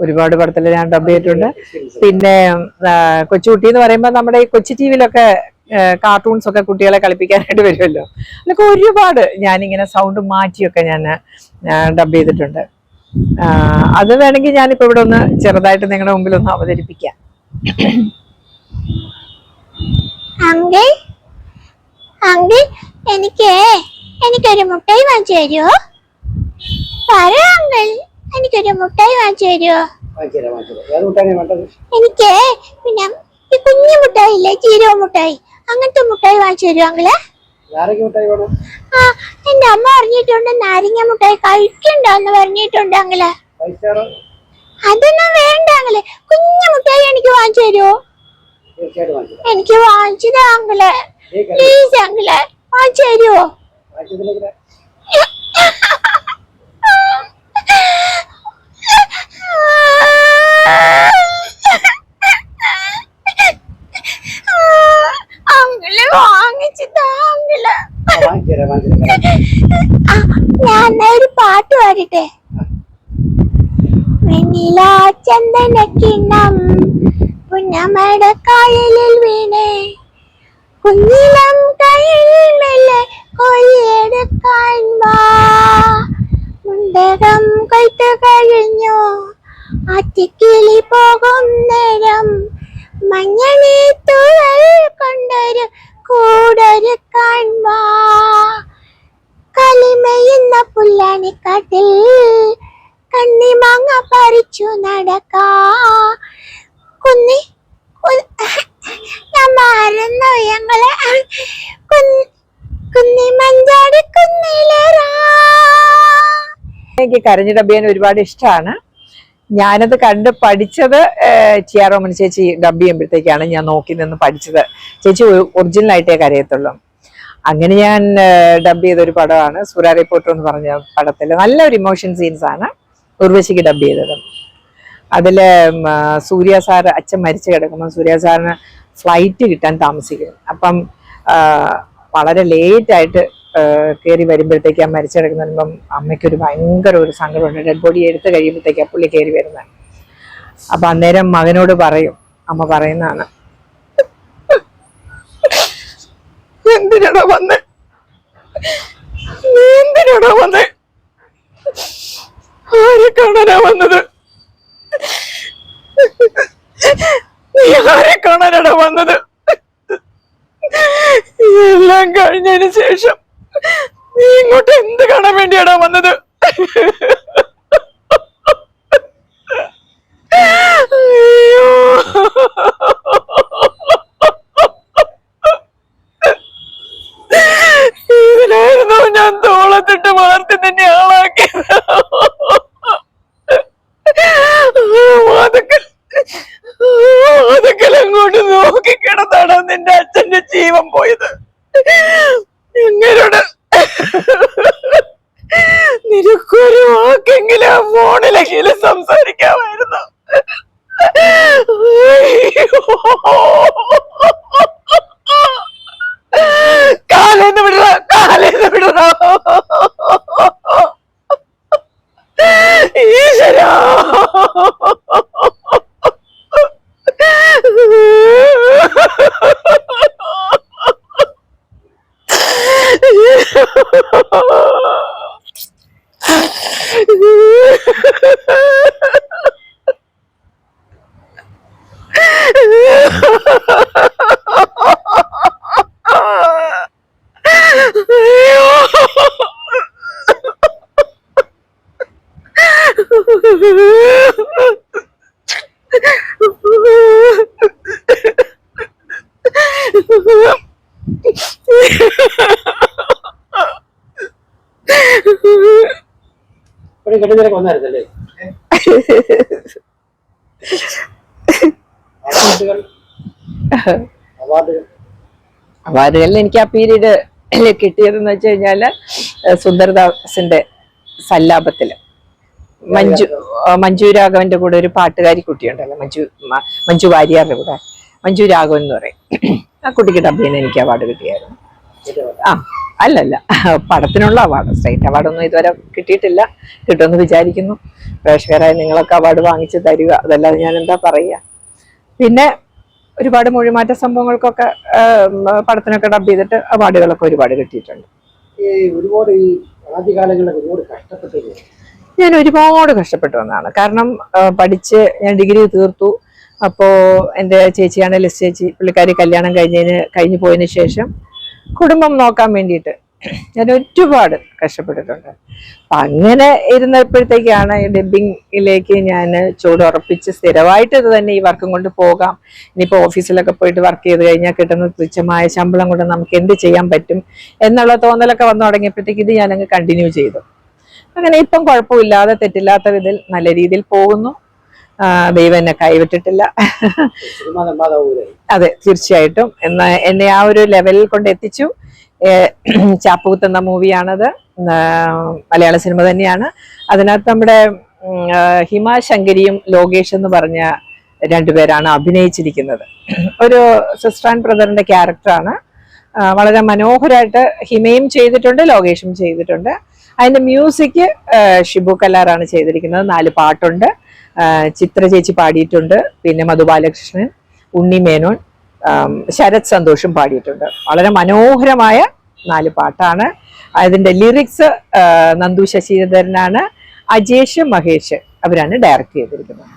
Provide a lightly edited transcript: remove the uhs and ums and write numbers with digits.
ഒരുപാട് പടത്തിൽ ഞാൻ ഡബ് ചെയ്തിട്ടുണ്ട്. പിന്നെ കൊച്ചുകുട്ടി എന്ന് പറയുമ്പോൾ നമ്മുടെ ഈ കൊച്ചി ടിവിയിലൊക്കെ കാർട്ടൂൺസ് ഒക്കെ കുട്ടികളെ കളിപ്പിക്കാനായിട്ട് വരുമല്ലോ, അതൊക്കെ ഒരുപാട് ഞാനിങ്ങനെ സൗണ്ട് മാറ്റിയൊക്കെ ഞാൻ ഡബ് ചെയ്തിട്ടുണ്ട്. അത് വേണമെങ്കിൽ ഞാനിപ്പോ ഇവിടെ ഒന്ന് ചെറുതായിട്ട് നിങ്ങളുടെ മുമ്പിൽ ഒന്ന് അവതരിപ്പിക്കാം. എനിക്കൊരു മുട്ടായി വാങ്ങിച്ചു തരുമോ? എനിക്കൊരു മുട്ടായി വാങ്ങിച്ചു തരുമോ? എനിക്ക് പിന്നെ ഈ കുഞ്ഞു മുട്ടായി ഇല്ലേ, ജീരോ മുട്ടായി, അങ്ങനത്തെ മുട്ടായി വാങ്ങിച്ചു തരുമോ അങ്കിളെ? എന്റെ അമ്മ പറഞ്ഞിട്ടുണ്ട് നാരങ്ങ മുട്ടായി കഴിക്കണ്ടെന്ന് പറഞ്ഞിട്ടുണ്ട് അങ്കിളെ. അതൊന്നും വേണ്ട അങ്കിളെ, കുഞ്ഞു മുട്ടായി എനിക്ക് വാങ്ങിച്ചു തരുമോ? എനിക്ക് വാങ്ങിച്ചു താ അങ്കിളെ, പ്ലീസ് അങ്കിളെ, വാങ്ങിച്ചു തരുമോ? അങ്കിള് വാങ്ങിച്ചു താ അങ്കിള്. ഞാൻ ഒരു പാട്ട് പാടിട്ടെ. വെണ്ണില ചന്ദന കിണ്ണം പുന്നമടക്കായലിൽ വീണേ, കുഞ്ഞിലം കയ്യിൽ മെല്ലെ കൊയ്യെടുക്കാൻ വാ. മുണ്ടകം കൊയ്ത്തു കഴിഞ്ഞു ആറ്റിക്കിളി പോകും നേരം, മഞ്ഞണി തുഴൽ കൊണ്ടൊരു കൂടൊരുക്കാൻ വാ. കളിമയുന്ന പുല്ലാണിക്കാട്ടിൽ കണ്ണിമാങ്ങ പറിച്ചു നടക്കാ. ഞാൻ മറന്നു ഞങ്ങളെ എനിക്ക് കരഞ്ഞു ഡബ് ചെയ്യാൻ ഒരുപാട് ഇഷ്ടമാണ്. ഞാനത് കണ്ട് പഠിച്ചത് ചിയാറോമൻ ചേച്ചി ഡബ് ചെയ്യുമ്പോഴത്തേക്കാണ് ഞാൻ നോക്കി നിന്ന് പഠിച്ചത്. ചേച്ചി ഒറിജിനലായിട്ടേ കരയത്തുള്ളൂ. അങ്ങനെ ഞാൻ ഡബ് ചെയ്തൊരു പടമാണ് സുരാ റിപ്പോർട്ടർ എന്ന് പറഞ്ഞ പടത്തിൽ. നല്ലൊരു ഇമോഷൻ സീൻസ് ആണ് ഉർവശിക്ക് ഡബ് ചെയ്തത്. അതില് സൂര്യ സാർ അച്ഛൻ മരിച്ചു കിടക്കുമ്പോൾ സൂര്യ സാറിന് ഫ്ലൈറ്റ് കിട്ടാൻ താമസിക്കും. അപ്പം വളരെ ലേറ്റ് ആയിട്ട് കയറി വരുമ്പോഴത്തേക്ക് ആ മരിച്ചു കിടക്കുന്ന വരുമ്പം അമ്മയ്ക്കൊരു ഭയങ്കര ഒരു സങ്കടമുണ്ട്. ഡെഡ് ബോഡി എടുത്ത് കഴിയുമ്പോഴത്തേക്ക് പുള്ളി കയറി വരുന്നത്. അപ്പൊ അന്നേരം മകനോട് പറയും, അമ്മ പറയുന്നതാണ്, എന്തിനാണോ വന്ന്, നീ എന്തിനാണോ വന്ന്, ആരെ കാണാനാ വന്നത്, നീ ആരെ കാണാനാണോ വന്നത്, എല്ലാം കഴിഞ്ഞതിന് ശേഷം നീ ഇങ്ങോട്ട് എന്ത് കാണാൻ വേണ്ടിയാണോ വന്നത്? അയ്യോ, ഇതിനായിരുന്നു ഞാൻ തോളത്തിട്ട് വളർത്തി നിന്നെ ആളാക്കിയത്. അതൊക്കെ അങ്ങോട്ട് നോക്കിക്കിടന്നാണ് നിന്റെ അച്ഛന്റെ ജീവൻ പോയത്. എങ്ങനോട് നിനക്കൊരു വാക്കെങ്കിലും ആ ഫോണിലെങ്കിലും സംസാരിക്കാമായിരുന്നു. കാലേന്ന് വിടറ, കാലേന്ന് വിടറ. ഈശ്വരാ, അവാർഡുകളിൽ എനിക്ക് ആ പീരീഡ് കിട്ടിയതെന്ന് വെച്ച് കഴിഞ്ഞാല് സുന്ദർദാസിന്റെ സല്ലാപത്തില് മഞ്ജു രാഘവന്റെ കൂടെ ഒരു പാട്ടുകാരി കുട്ടിയുണ്ടല്ലോ, മഞ്ജു വാര്യരുടെ കൂടെ, മഞ്ജു രാഘവൻ എന്ന് പറയും. ആ കുട്ടിക്ക് ഡബ് ചെയ്യാൻ എനിക്ക് അവാർഡ് കിട്ടിയായിരുന്നു. അല്ലല്ല, പടത്തിനുള്ള അവാർഡ്. സ്റ്റേറ്റ് അവാർഡൊന്നും ഇതുവരെ കിട്ടിയിട്ടില്ല. കിട്ടുമെന്ന് വിചാരിക്കുന്നു. പ്രേക്ഷകരായി നിങ്ങളൊക്കെ അവാർഡ് വാങ്ങിച്ച് തരിക, അതല്ലാതെ ഞാൻ എന്താ പറയുക. പിന്നെ ഒരുപാട് മൊഴിമാറ്റ സംഭവങ്ങൾക്കൊക്കെ പടത്തിനൊക്കെ ഡബ് ചെയ്തിട്ട് അവാർഡുകളൊക്കെ ഒരുപാട് കിട്ടിയിട്ടുണ്ട്. ഒരുപാട് ഈ ആദ്യകാലങ്ങളിലൊക്കെ ഒരുപാട് കഷ്ടപ്പെട്ടു. ഞാൻ ഒരുപാട് കഷ്ടപ്പെട്ടു വന്നതാണ്. കാരണം പഠിച്ച് ഞാൻ ഡിഗ്രി തീർത്തു. അപ്പോൾ എൻ്റെ ചേച്ചിയാണ് ലിസ് ചേച്ചി. പുള്ളിക്കാരി കല്യാണം കഴിഞ്ഞു പോയതിന് ശേഷം കുടുംബം നോക്കാൻ വേണ്ടിയിട്ട് ഞാൻ ഒരുപാട് കഷ്ടപ്പെട്ടിട്ടുണ്ട്. അപ്പം അങ്ങനെ ഇരുന്നപ്പോഴത്തേക്കാണ് ഈ ഡബ്ബിങ്ങിലേക്ക് ഞാൻ ചുവടുറപ്പിച്ച് സ്ഥിരമായിട്ട് ഇത് തന്നെ ഈ വർക്കും കൊണ്ട് പോകാം. ഇനിയിപ്പോൾ ഓഫീസിലൊക്കെ പോയിട്ട് വർക്ക് ചെയ്ത് കഴിഞ്ഞാൽ കിട്ടുന്ന തുച്ഛമായ ശമ്പളം കൊണ്ട് നമുക്ക് എന്ത് ചെയ്യാൻ പറ്റും എന്നുള്ള തോന്നലൊക്കെ വന്നു തുടങ്ങിയപ്പോഴത്തേക്ക് ഇത് ഞാനങ്ങ് കണ്ടിന്യൂ ചെയ്തു. അങ്ങനെ ഇപ്പം കുഴപ്പമില്ലാതെ തെറ്റില്ലാത്ത വിധത്തിൽ നല്ല രീതിയിൽ പോകുന്നു. ദൈവം എന്നെ കൈവിട്ടിട്ടില്ല. അതെ, തീർച്ചയായിട്ടും എന്നെ ആ ഒരു ലെവലിൽ കൊണ്ട് എത്തിച്ചു. ചാപ്പുകുത്ത് എന്ന മൂവിയാണത്. മലയാള സിനിമ തന്നെയാണ്. അതിനകത്ത് നമ്മുടെ ഹിമ ശങ്കരിയും ലോകേഷ് എന്ന് പറഞ്ഞ രണ്ടുപേരാണ് അഭിനയിച്ചിരിക്കുന്നത്. ഒരു സിസ്റ്റർ ആൻഡ് ബ്രദറിന്റെ ക്യാരക്ടറാണ്. വളരെ മനോഹരമായിട്ട് ഹിമയും ചെയ്തിട്ടുണ്ട്, ലോകേഷും ചെയ്തിട്ടുണ്ട്. അതിന്റെ മ്യൂസിക് ഷിബു കല്ലാറാണ് ചെയ്തിരിക്കുന്നത്. 4 പാട്ടുണ്ട്. ചിത്ര ചേച്ചി പാടിയിട്ടുണ്ട്. പിന്നെ മധു ബാലകൃഷ്ണൻ, ഉണ്ണി മേനോൻ, ശരത് സന്തോഷും പാടിയിട്ടുണ്ട്. വളരെ മനോഹരമായ 4 പാട്ടാണ്. അതിന്റെ ലിറിക്സ് നന്ദു ശശിധരനാണ്. അജേഷ് മഹേഷ് അവരാണ് ഡയറക്റ്റ് ചെയ്തിരിക്കുന്നത്.